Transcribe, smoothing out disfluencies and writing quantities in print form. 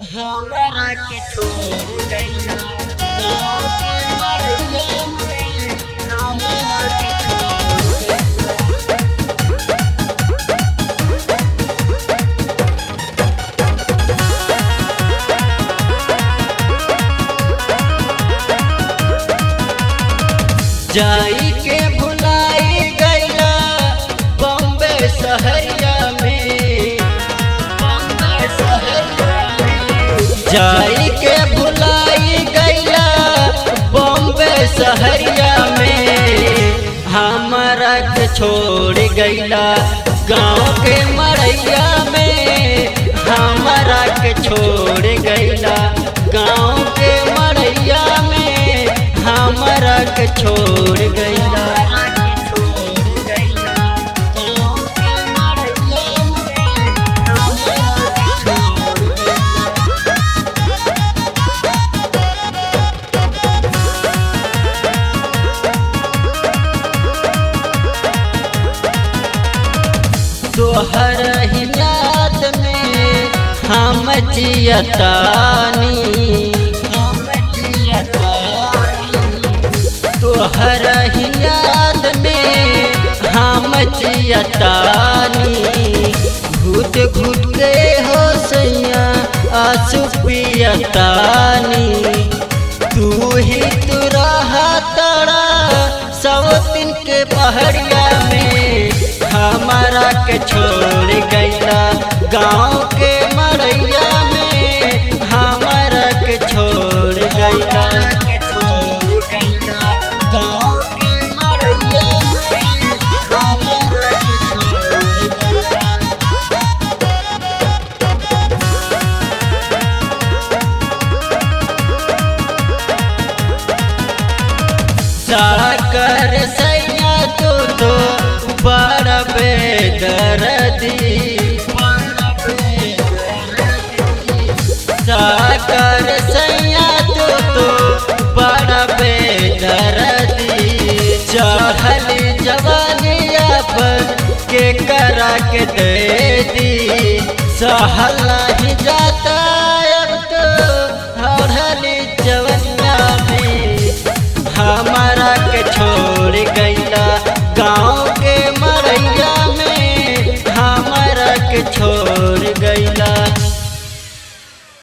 हमरा के छोड़ गइला गाँव के मरइया में हमरा के जाई के भुलाई गइला बॉम्बे शहरिया में, बॉम्बे शहरिया में जाई के भुलाई गइला बॉम्बे शहरिया में। हमरा के छोड़ गइला गाँव के मरइया में, हमरा के छोड़ गइला गाँव के मरइया में, हमरा के छोड़ गइला। तोहर ही याद में हम जियतानी, तोहर ही याद में हम जियतानी। घुट घुट के हो सैया आंसू पियतानी। तू ही तू रहा तड़ा सब दिन के पहाड़िया में, हमारा के छोड़ गइला गाँव के मरइया में, हमारा के छोड़ गइला। साकर सैया तो बड़ा बेदर्दी, साकर सैया तो बड़ा बेदर्दी। चढ़ल जवानिया पर के करा के दे दी, सहला ही जाता